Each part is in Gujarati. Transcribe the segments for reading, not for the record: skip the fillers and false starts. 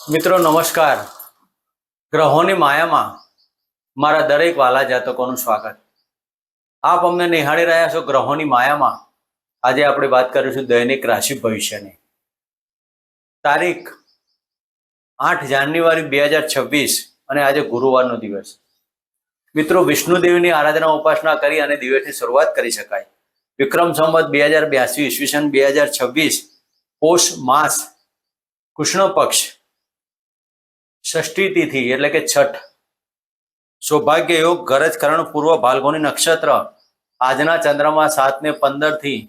મિત્રો નમસ્કાર. ગ્રહોની માયામાં મારા દરેક વાલા જાતકોનું સ્વાગત. આપ અમને નિહાળી રહ્યા છો ગ્રહોની માયામાં. આજે આપણે વાત કરીશું દૈનિક રાશિ ભવિષ્યની. તારીખ 8 જાન્યુઆરી 2026 અને આજે ગુરુવારનો દિવસ. મિત્રો, વિષ્ણુદેવની આરાધના ઉપાસના કરી અને દિવસની શરૂઆત કરી શકાય. વિક્રમ સંવત 2082 ઈસવીસન 2026 પોષ માસ કૃષ્ણ પક્ષ ષષ્ઠી તિથિ એટલે કે છઠ. સૌભાગ્ય યોગ ગરજ કરણ પૂર્વ ભાલ્ગોની નક્ષત્ર. આજના ચંદ્રમાં 7:15 થી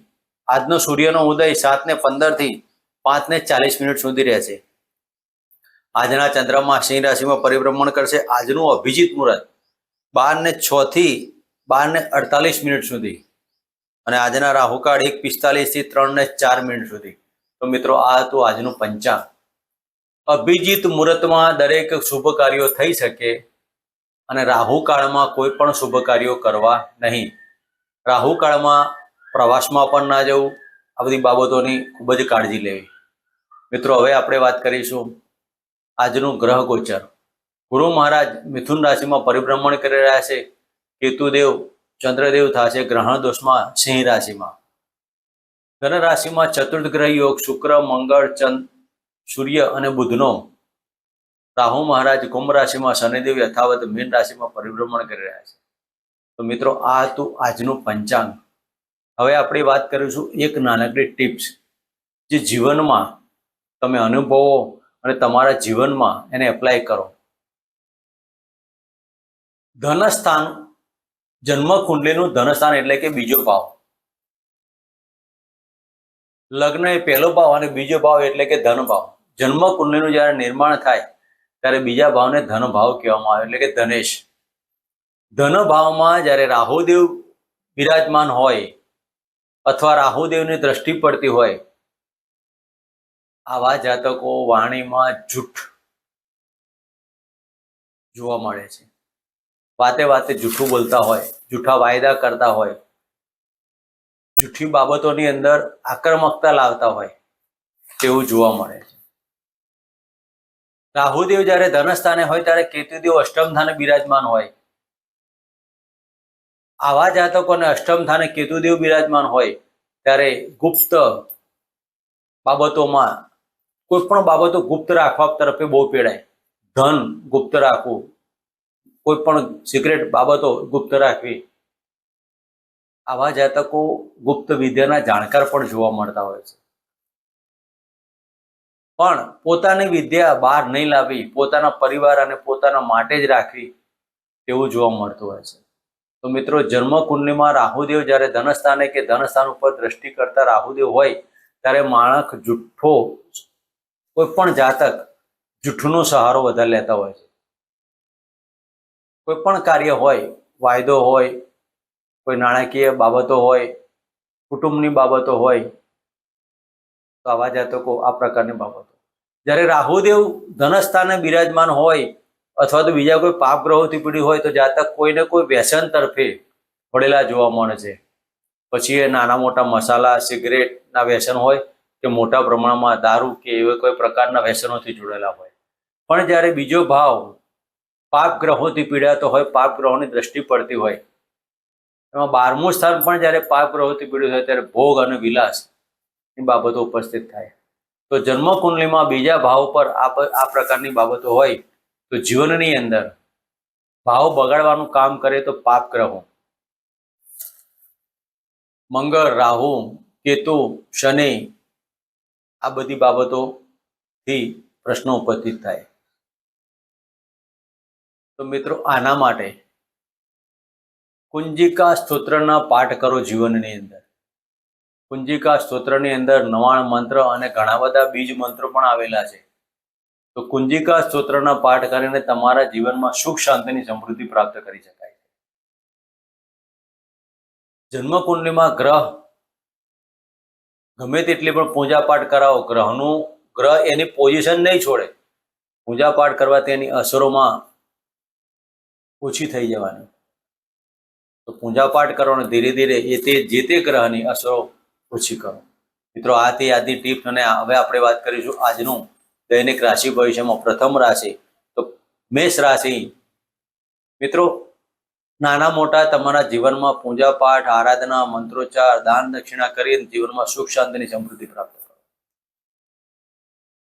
આજનો સૂર્યનો ઉદય 7:15 થી 5:40 સુધી રહેશે. આજના ચંદ્રમાં સિંહ રાશિમાં પરિભ્રમણ કરશે. આજનું અભિજીત મુહૂર્ત 12:06 થી 12:48 સુધી અને આજના રાહુકાળ 1:45 થી 3:04 સુધી. તો મિત્રો, આ હતું આજનું પંચાંગ. અભિજીત મુહૂર્તમાં દરેક શુભ કાર્યો થઈ શકે અને રાહુકાળમાં કોઈ પણ શુભ કાર્યો કરવા નહીં. રાહુકાળમાં પ્રવાસમાં પણ ના જવું. આ બધી બાબતોની ખૂબ જ કાળજી લેવી. મિત્રો, હવે આપણે વાત કરીશું આજનું ગ્રહ ગોચર. ગુરુ મહારાજ મિથુન રાશિમાં પરિભ્રમણ કરી રહ્યા છે. કેતુદેવ ચંદ્રદેવ થશે ગ્રહણ દોષમાં સિંહ રાશિમાં. ધન રાશિમાં ચતુર્થ ગ્રહ યોગ શુક્ર મંગળ ચંદ્ર સૂર્ય અને બુધનો. રાહુ મહારાજ કુંભ રાશિમાં, શનિદેવ યથાવત મીન રાશિમાં પરિભ્રમણ કરી રહ્યા છે. તો મિત્રો, આ હતું આજનું પંચાંગ. હવે આપણે વાત કરીશું એક નાનકડી ટિપ્સ જે જીવનમાં તમે અનુભવો અને તમારા જીવનમાં એને એપ્લાય કરો. ધનસ્થાન, જન્મ કુંડલીનું ધનસ્થાન એટલે કે બીજો ભાવ. લગ્ન એ પહેલો ભાવ અને બીજો ભાવ એટલે કે ધન ભાવ. જન્મ કુંડલીનું જ્યારે નિર્માણ થાય ત્યારે બીજા ભાવને ધન ભાવ કહેવામાં આવે એટલે કે ધનેશ. ધન ભાવમાં જ્યારે રાહુદેવ બિરાજમાન હોય અથવા રાહુદેવની દ્રષ્ટિ પડતી હોય, આવા જાતકો વાણીમાં જૂઠ જોવા મળે છે. વાતે વાતે જૂઠું બોલતા હોય, જૂઠા વાયદા કરતા હોય, જૂઠી બાબતોની અંદર આક્રમકતા લાવતા હોય તેવું જોવા મળે છે. રાહુદેવ જ્યારે ધનસ્થાને હોય ત્યારે કેતુદેવ અષ્ટમ સ્થાને બિરાજમાન હોય. આવા જાતકોને અષ્ટમ સ્થાને કેતુદેવ બિરાજમાન હોય ત્યારે ગુપ્ત બાબતોમાં કોઈ પણ બાબતો ગુપ્ત રાખવા તરફે બહુ પીડાય. ધન ગુપ્ત રાખવું, કોઈ પણ સિક્રેટ બાબતો ગુપ્ત રાખવી. આવા જાતકો ગુપ્ત વિદ્યાના જાણકાર પણ જોવા મળતા હોય છે. પણ પોતાની વિદ્યા બહાર નહીં લાવી, પોતાના પરિવાર અને પોતાના માટે જ રાખવી તેવું જોવા મળતું હોય છે. તો મિત્રો, જન્મ કુંડલીમાં રાહુદેવ જ્યારે ધનસ્થાને કે ધનસ્થાન ઉપર દ્રષ્ટિ કરતા રાહુદેવ હોય ત્યારે માણસ જુઠ્ઠો, કોઈ પણ જાતક જુઠ્ઠનો સહારો વધારે લેતા હોય છે. કોઈ પણ કાર્ય હોય, વાયદો હોય, કોઈ નાણાકીય બાબતો હોય, કુટુંબની બાબતો હોય, તો આવા જાતકો આ પ્રકારની બાબતો. જ્યારે રાહુદેવ ધનસ્થાને બિરાજમાન હોય અથવા તો બીજા કોઈ પાપ ગ્રહોથી પીડિત હોય તો જાતક કોઈને કોઈ વ્યસન તરફે વળેલા જોવા મળે છે. પછી એ નાના મોટા મસાલા, સિગરેટના વ્યસન હોય કે મોટા પ્રમાણમાં દારૂ કે એવા કોઈ પ્રકારના વ્યસનોથી જોડાયેલા હોય. પણ જ્યારે બીજો ભાવ પાપ ગ્રહોથી પીડાતો હોય, પાપ ગ્રહોની દ્રષ્ટિ પડતી હોય, એમાં 12મું સ્થાન પણ જ્યારે પાપ ગ્રહોથી પીડિત હોય ત્યારે ભોગ અને વિલાસ ની બાબતો ઉપસ્થિત થાય. તો જન્મ કુંડલીમાં બીજા ભાવ પર આ પ્રકારની બાબતો હોય તો જીવનની અંદર ભાવ બગાડવાનું કામ કરે તો પાપ ગ્રહો મંગળ, રાહુ, કેતુ, શનિ, આ બધી બાબતોથી પ્રશ્નો ઉપસ્થિત થાય. તો મિત્રો, આના માટે કુંજિકા સ્તોત્રના પાઠ કરો જીવનની અંદર. કુંજિકા સ્તોત્રની અંદર 99 મંત્ર અને ઘણા બધા બીજ મંત્રો પણ આવેલા છે. તો કુંજિકા સ્તોત્રના પાઠ કરીને તમારા જીવનમાં સુખ શાંતિની સમૃદ્ધિ પ્રાપ્ત કરી શકાય. જન્મ કુંડલીમાં ગ્રહ ગમે તેટલી પણ પૂજા પાઠ કરાવો, ગ્રહ એની પોઝિશન નહીં છોડે. પૂજા પાઠ કરવાથી એની અસરોમાં ઓછી થઈ જવાની. તો પૂજા પાઠ કરો અને ધીરે ધીરે જે તે ગ્રહની અસરો ઓછી કરો. મિત્રો, આ તે આજની ટિપ્સ અને હવે આપણે વાત કરીશું આજનું દૈનિક રાશિ ભવિષ્યમાં પ્રથમ રાશિ તો મેષ રાશિ. મિત્રો, નાના મોટા તમારા જીવનમાં પૂજા પાઠ, આરાધના, મંત્રોચ્ચાર, દાન દક્ષિણા કરીને જીવનમાં સુખ શાંતિની સમૃદ્ધિ પ્રાપ્ત કરો.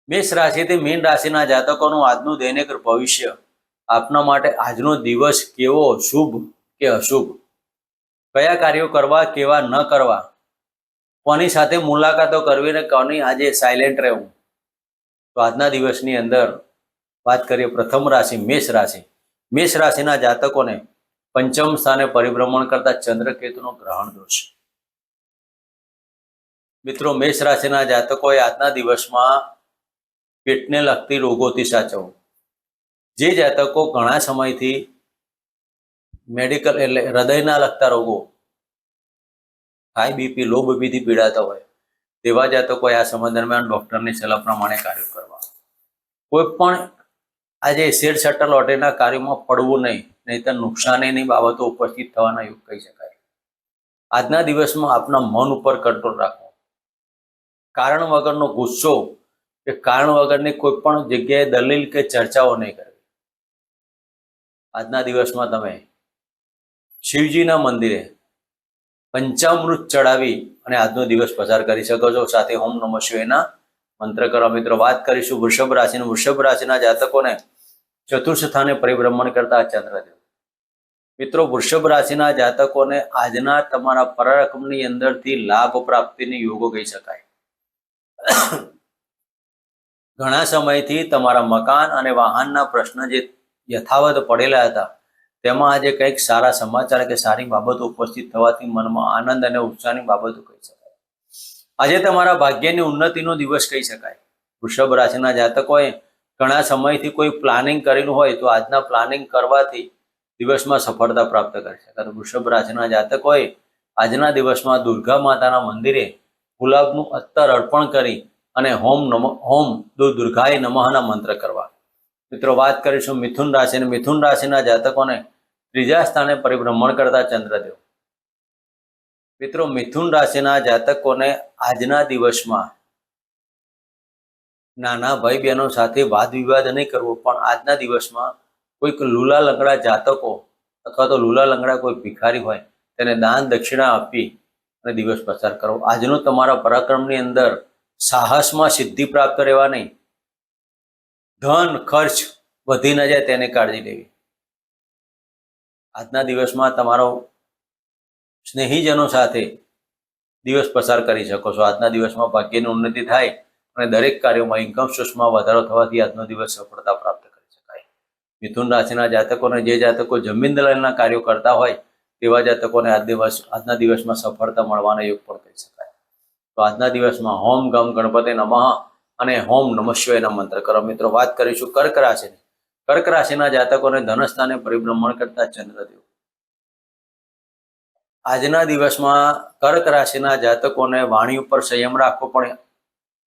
મેષ રાશિથી મીન રાશિના જાતકોનું આજનું દૈનિક ભવિષ્ય આપના માટે આજનો દિવસ કેવો, શુભ કે અશુભ, કયા કાર્યો કરવા, કેવા ન કરવા, કોની સાથે મુલાકાતો કરવી ને કોની આજે સાયલેન્ટ રહેવું. તો આજના દિવસની અંદર વાત કરીએ પ્રથમ રાશિ મેષ રાશિ. મેષ રાશિના જાતકોને પંચમ સ્થાને પરિભ્રમણ કરતા ચંદ્રકેતુનો ગ્રહણ દોષ. મિત્રો, મેષ રાશિના જાતકોએ આજના દિવસમાં પેટને લગતી રોગોથી સાચવવું. જે જાતકો ઘણા સમયથી મેડિકલ એટલે હૃદયના લગતા રોગો, હાઈ બીપી, લો બીપીથી પીડાતા હોય તેવા જાતકોએ આ સમય દરમિયાન ડોક્ટરની સલાહ પ્રમાણે કાર્યો કરવા. કોઈ પણ આજે શેર સટ્ટા લોટરીના કાર્યોમાં પડવું નહીં, નહીંતર નુકસાનીની બાબતો ઉપસ્થિત થવાના યોગ કહી શકાય. આજના દિવસમાં આપના મન ઉપર કંટ્રોલ રાખવો. કારણ વગરનો ગુસ્સો કે કારણ વગરની કોઈ પણ જગ્યાએ દલીલ કે ચર્ચાઓ નહીં કરવી. આજના દિવસમાં તમે શિવજીના મંદિરે પંચામૃત ચડાવી અને આજનો દિવસ પસાર કરી શકો છો. સાથે ઓમ નમઃ શિવાયના મંત્ર કરો. મિત્રો, વાત કરીશું વૃષભ રાશિનું. વૃષભ રાશિના જાતકોને ચતુર્થ સ્થાને પરિભ્રમણ કરતા ચંદ્રદેવ. મિત્રો, વૃષભ રાશિના જાતકોને આજના તમારા પરાક્રમની અંદરથી લાભ પ્રાપ્તિની યોગો કહી શકાય. ઘણા સમયથી તમારા મકાન અને વાહનના પ્રશ્ન જે યથાવત પડેલા હતા તેમાં આજે કંઈક સારા સમાચાર કે સારી બાબતો ઉપસ્થિત થવાથી મનમાં આનંદ અને ઉત્સાહની બાબતો કહી શકાય. આજે તમારા ભાગ્યની ઉન્નતિનો દિવસ કહી શકાય. વૃષભ રાશિના જાતકોએ ઘણા સમયથી કોઈ પ્લાનિંગ કરેલું હોય તો આજના પ્લાનિંગ કરવાથી દિવસમાં સફળતા પ્રાપ્ત કરી શકાય. તો વૃષભ રાશિના જાતકોએ આજના દિવસમાં દુર્ગા માતાના મંદિરે ગુલાબનું અત્તર અર્પણ કરી અને હોમ દુર્ગાય નમઃના મંત્ર કરવા. મિત્રો, વાત કરીશું મિથુન રાશિ. મિથુન રાશિના જાતકોને ત્રીજા સ્થાને પરિભ્રમણ કરતા ચંદ્રદેવ. મિત્રો, મિથુન રાશિના જાતકોને આજના દિવસમાં નાના ભાઈ બહેનો સાથે વાદ વિવાદ નહીં કરવો, પણ આજના દિવસમાં કોઈક લુલા લંગડા જાતકો અથવા તો લુલા લંગડા કોઈ ભિખારી હોય તેને દાન દક્ષિણા આપી અને દિવસ પસાર કરો. આજનો તમારા પરાક્રમની અંદર સાહસમાં સિદ્ધિ પ્રાપ્ત રહેવાની, ધન ખર્ચ વધી ન જાય તેની કાળજી લેવી. આજના દિવસમાં તમારો સ્નેહીજનો સાથે દિવસ પસાર કરી શકો છો. આજના દિવસમાં ભાગ્યની ઉન્નતિ થાય અને દરેક કાર્યોમાં ઇન્કમ સોર્સમાં વધારો થવાથી આજનો દિવસ સફળતા પ્રાપ્ત કરી શકાય. મિથુન રાશિના જાતકોને જે જાતકો જમીન દલાલના કાર્યો કરતા હોય તેવા જાતકોને આજના દિવસમાં સફળતા મળવાના યોગ પણ કહી શકાય. તો આજના દિવસમાં હોમ ગમ ગણપતિ નમઃ અને હોમ નમઃ શિવાયના મંત્ર કરો. મિત્રો, વાત કરીશું કર્ક રાશિની. કર્ક રાશિના જાતકોને ધનસ્થાને પરિભ્રમણ કરતા ચંદ્રદેવ. આજના દિવસમાં કર્ક રાશિના જાતકોને વાણી ઉપર સંયમ રાખવો, પણ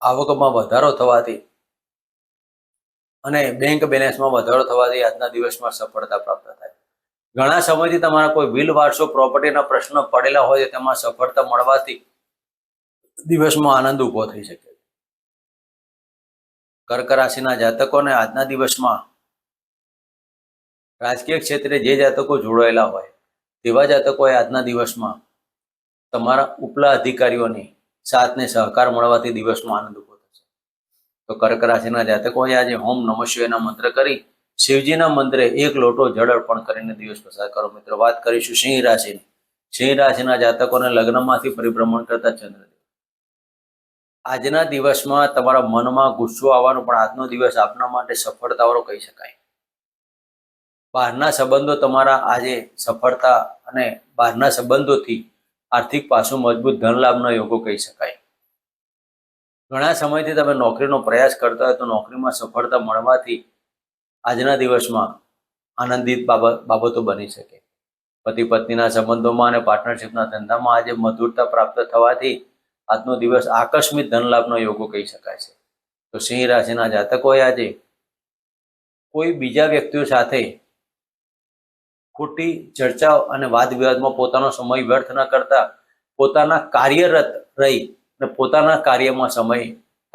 આવકમાં વધારો થવાથી અને બેંક બેલેન્સમાં વધારો થવાથી આજના દિવસમાં સફળતા પ્રાપ્ત થાય. ઘણા સમયથી તમારા કોઈ વિલ વારસો પ્રોપર્ટીના પ્રશ્ન પડેલા હોય તેમાં સફળતા મળવાથી દિવસમાં આનંદ ઉભો થઈ શકે. કર્ક રાશિના જાતકોને આજના દિવસમાં રાજકીય ક્ષેત્રે જે જાતકો જોડાયેલા હોય તેવા જાતકોએ આજના દિવસમાં તમારા ઉપલા અધિકારીઓની સાથને સહકાર મળવાથી દિવસમાં આનંદ ઉભો થશે. તો કર્ક રાશિના જાતકોએ આજે હોમ નમઃ શિવાયના મંત્ર કરી શિવજીના મંત્રે એક લોટો જળ અર્પણ કરીને દિવસ પસાર કરો. મિત્રો, વાત કરીશું સિંહ રાશિની. સિંહ રાશિના જાતકોને લગ્નમાંથી પરિભ્રમણ કરતા ચંદ્રદેવ. આજના દિવસમાં તમારા મનમાં ગુસ્સો આવવાનો, પણ આજનો દિવસ આપના માટે સફળતાવાળો કહી શકાય. બહારના સંબંધો તમારા આજે સફળતા અને બહારના સંબંધોથી આર્થિક પાસું મજબૂત ધન લાભના યોગો કહી શકાય. ઘણા સમયથી તમે નોકરીનો પ્રયાસ કરતા હોય તો નોકરીમાં સફળતા મળવાથી આજના દિવસમાં આનંદિત બાબતો બની શકે. પતિ પત્નીના સંબંધોમાં અને પાર્ટનરશિપના ધંધામાં આજે મધુરતા પ્રાપ્ત થવાથી આજનો દિવસ આકસ્મિક ધન લાભનો યોગો કહી શકાય છે. તો સિંહ રાશિના જાતકોએ આજે કોઈ બીજા વ્યક્તિઓ સાથે ખોટી ચર્ચાઓ અને વાદ વિવાદમાં પોતાનો સમય વ્યર્થ ન કરતા પોતાના કાર્યરત રહી અને પોતાના કાર્યમાં સમય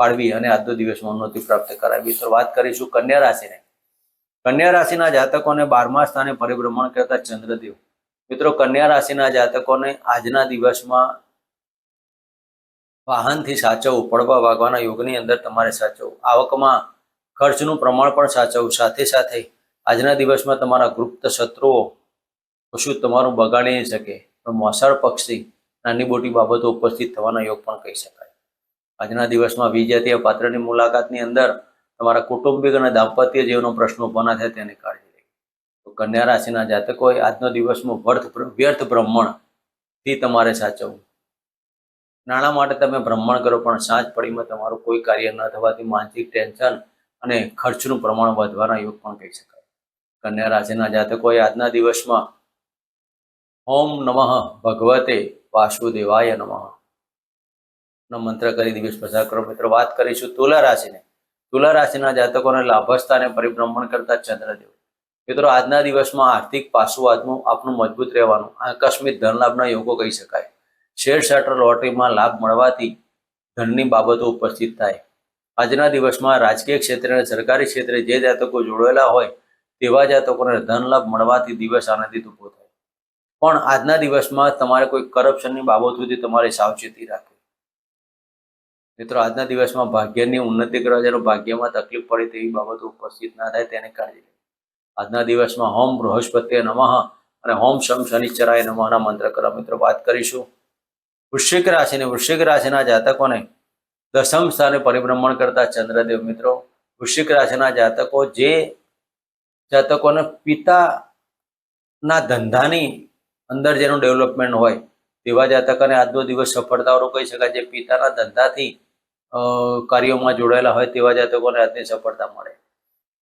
ફાળવી અને આજનો દિવસમાં ઉન્નતિ પ્રાપ્ત કરાવી. મિત્રો વાત કરીશું કન્યા રાશિને. કન્યા રાશિના જાતકોને 12મા સ્થાને પરિભ્રમણ કરતા ચંદ્રદેવ. મિત્રો કન્યા રાશિના જાતકોને આજના દિવસમાં વાહનથી સાચવવું, પડવા વાગવાના યોગની અંદર તમારે સાચવવું, આવકમાં ખર્ચનું પ્રમાણ પણ સાચવવું, સાથે સાથે આજના દિવસમાં તમારા ગુપ્ત શત્રુઓ કશું તમારું બગાડી નહીં શકે, પણ મોસાળ પક્ષી નાની મોટી બાબતો ઉપસ્થિત થવાના યોગ પણ કહી શકાય. આજના દિવસમાં વિજેતીય પાત્રની મુલાકાતની અંદર તમારા કૌટુંબિક અને દાંપત્ય જીવનનો પ્રશ્ન ઉભો ના થાય તેની કાળજી લેવી. તો કન્યા રાશિના જાતકોએ આજનો દિવસમાં વ્યર્થ ભ્રમણથી તમારે સાચવવું. નાણાં માટે તમે ભ્રમણ કરો પણ સાંજ પડીમાં તમારું કોઈ કાર્ય ન થવાથી માનસિક ટેન્શન અને ખર્ચનું પ્રમાણ વધવાના યોગ પણ કહી શકાય. કન્યા રાશિના જાતકોએ આજના દિવસમાં ઓમ નમઃ ભગવતે વાસુદેવાય નમઃ નો મંત્ર કરી દિવસ પસાર કરો. મિત્રો વાત કરીશું તુલા રાશિને. તુલા રાશિના જાતકોને લાભસ્થાને પરિભ્રમણ કરતા ચંદ્રદેવ. મિત્રો આજના દિવસમાં આર્થિક પાસું આપનું મજબૂત રહેવાનું, આકસ્મિક ધન લાભના યોગો કહી શકાય. શેર ચાર્ટર લોટરીમાં લાભ મળવાથી ધનની બાબતો ઉપસ્થિત થાય. આજના દિવસમાં રાજકીય ક્ષેત્રે અને સરકારી ક્ષેત્રે જે જાતકો જોડાયેલા હોય તેવા જાતકોને ધન લાભ મળવાથી દિવસ આનંદિત ઊભો થાય. પણ આજના દિવસમાં તમારે કોઈ કરપ્શનની બાબતોથી તમારે સાવચેતી રાખવી. મિત્રો આજના દિવસમાં ભાગ્યની ઉન્નતિ કરવા જેનો ભાગ્યમાં તકલીફ પડે તેવી બાબતો ઉપસ્થિત ના થાય તેની કાળજી લેવી. આજના દિવસમાં હોમ બૃહસ્પતિએ નમઃ અને હોમ શમ શનિશ્ચરાય નમઃના મંત્ર કરવા. મિત્રો વાત કરીશું વૃશ્ચિક રાશિને. વૃશ્ચિક રાશિના જાતકોને 10મ સ્થાને પરિભ્રમણ કરતા ચંદ્રદેવ. મિત્રો વૃશ્ચિક રાશિના જાતકો જે જાતકોને પિતાના ધંધાની અંદર જેનું ડેવલપમેન્ટ હોય તેવા જાતકોને આજનો દિવસ સફળતાવાળો કહી શકાય. જે પિતાના ધંધાથી કાર્યોમાં જોડાયેલા હોય તેવા જાતકોને આજની સફળતા મળે.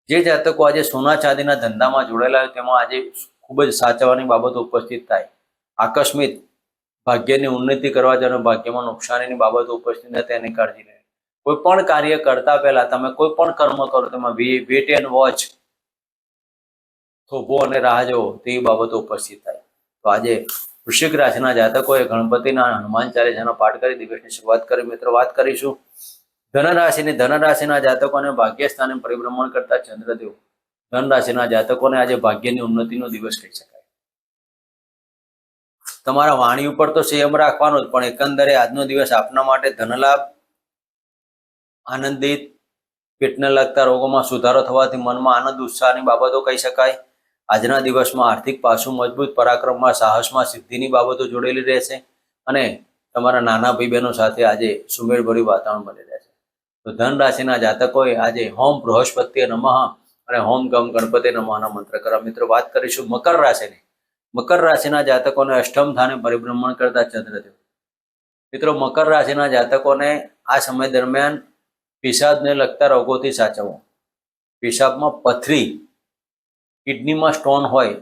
જે જાતકો આજે સોના ચાંદીના ધંધામાં જોડાયેલા હોય તેમાં આજે ખૂબ જ સાચવવાની બાબતો ઉપસ્થિત થાય. આકસ્મિક ભાગ્યની ઉન્નતિ કરવા જવાનો ભાગ્યમાં નુકસાનીની બાબતો ઉપસ્થિત થાય તેની કાળજી લે. કોઈ પણ કાર્ય કરતા પહેલા તમે કોઈ પણ કર્મ કરો તેમાં વેટ એન્ડ વોચ, થોભો અને રાહ જોવો તેવી બાબતો ઉપસ્થિત થાય. તો આજે વૃશ્ચિક રાશિના જાતકોએ ગણપતિના હનુમાન ચાલીસાનો પાઠ કરી દિવસની શરૂઆત કરી. મિત્રો વાત કરીશું ધનરાશિની. ધનરાશિના જાતકોને ભાગ્ય સ્થાને પરિભ્રમણ કરતા ચંદ્રદેવ. ધનરાશિના જાતકોને આજે ભાગ્યની ઉન્નતિનો દિવસ કહી શકાય. તમારા વાણી ઉપર તો સંયમ રાખવાનો જ, પણ એકંદરે આજનો દિવસ આપના માટે ધનલાભ, આનંદિત, પેટને લગતા રોગોમાં સુધારો થવાથી મનમાં આનંદ ઉત્સાહની બાબતો કહી શકાય. આજના દિવસમાં આર્થિક પાસું મજબૂત, પરાક્રમમાં સાહસમાં સિદ્ધિની બાબતો જોડેલી રહેશે અને તમારા નાના ભાઈ બહેનો સાથે આજે સુમેળભર્યું વાતાવરણ બની રહેશે. તો ધન રાશિના જાતકોએ આજે હોમ બૃહસ્પતિએ નમઃ અને હોમ ગમ ગણપતિ નમઃના મંત્ર કરવા. મિત્રો વાત કરીશું મકર રાશિની. મકર રાશિના જાતકોને 8મ સ્થાને પરિભ્રમણ કરતા ચંદ્રદેવ. મિત્રો મકર રાશિના જાતકોને આ સમય દરમિયાન પેશાબને લગતા રોગોથી સાચવો. પેશાબમાં પથરી, કિડનીમાં સ્ટોન હોય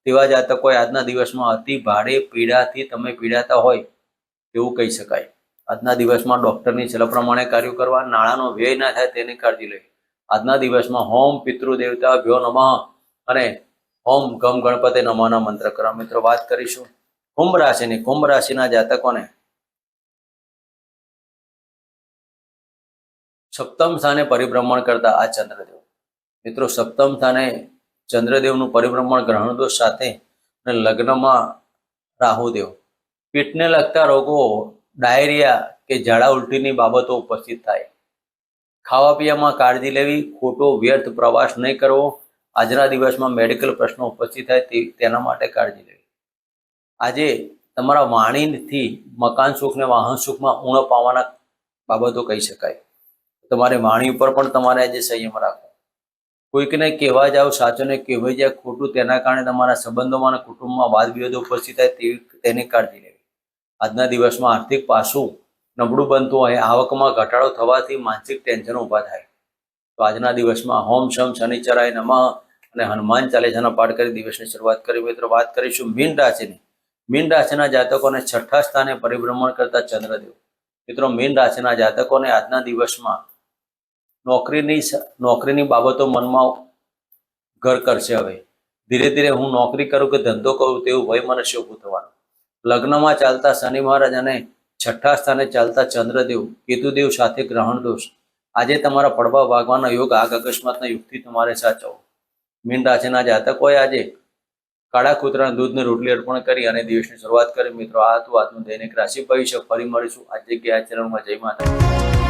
તેવા જાતકોએ આજના દિવસમાં અતિ ભારે પીડાથી તમે પીડાતા હોય તેવું કહી શકાય. આજના દિવસમાં ડૉક્ટરની સલાહ પ્રમાણે કાર્યો કરવા, નાણાંનો વ્યય ના થાય તેની કાળજી લેવી. આજના દિવસમાં હોમ પિતૃદેવતા ભ્યો નમઃ અને ઓમ ગમ ગણપતિ નમઃના મંત્ર કરવા. મિત્રો વાત કરીશું કુંભ રાશિની. કુંભ રાશિના જાતકોને 7મ સ્થાને પરિભ્રમણ કરતા આ ચંદ્રદેવ. મિત્રો 7મ સ્થાને ચંદ્રદેવનું પરિભ્રમણ ગ્રહણ દોષ સાથે અને લગ્નમાં રાહુદેવ. પેટને લગતા રોગો, ડાયરિયા કે ઝાડા ઉલટીની બાબતો ઉપસ્થિત થાય. ખાવા પીવામાં કાળજી લેવી, ખોટો વ્યર્થ પ્રવાસ નહીં કરવો. આજના દિવસમાં મેડિકલ પ્રશ્નો ઉપસ્થિત થાય તેના માટે કાળજી લેવી. આજે તમારા વાણીથી મકાન સુખ ને વાહન સુખમાં ઊણપ આવવાના બાબતો કહી શકાય. તમારી વાણી ઉપર પણ તમારે આજે સંયમ રાખવો. કોઈકને કહેવા જાઓ સાચું ને કહેવાઈ જાય ખોટું, તેના કારણે તમારા સંબંધોમાં અને કુટુંબમાં વાદ વિવાદો ઉપસ્થિત થાય તેની કાળજી લેવી. આજના દિવસમાં આર્થિક પાસું નબળું બનતું હોય, આવકમાં ઘટાડો થવાથી માનસિક ટેન્શન ઊભા થાય. તો આજના દિવસમાં હોમ શમ શનિચરાય નમઃ અને હનુમાન ચાલીસાનો પાઠ કરી દિવસની શરૂઆત કરી. મિત્રો વાત કરીશું મીન રાશિની. મીન રાશિના જાતકોને 6ઠા સ્થાને પરિભ્રમણ કરતા ચંદ્રદેવ. મિત્રો મીન રાશિના જાતકોને આજના દિવસમાં નોકરીની બાબતો મનમાં ઘર કરશે. હવે ધીરે ધીરે હું નોકરી કરું કે ધંધો કરું તેવું ભય મનુષ્ય ઊભું થવાનું. લગ્નમાં ચાલતા શનિ મહારાજ અને 6ઠા સ્થાને ચાલતા ચંદ્રદેવ, કેતુદેવ સાથે ગ્રહણ દોષ આજે તમારા પડવા ભાગવાનો યોગ આગ અકસ્માતના યુગથી તમારે સાચવો. મીન રાશિના જાતકોએ આજે કાળા કૂતરાના દૂધની રોટલી અર્પણ કરી અને દિવસની શરૂઆત કરી. મિત્રો, આ હતું આજનું દૈનિક રાશિ ભવિષ્ય. ફરી મળીશું આ જગ્યાએ આ ચરણમાં. જય માતા.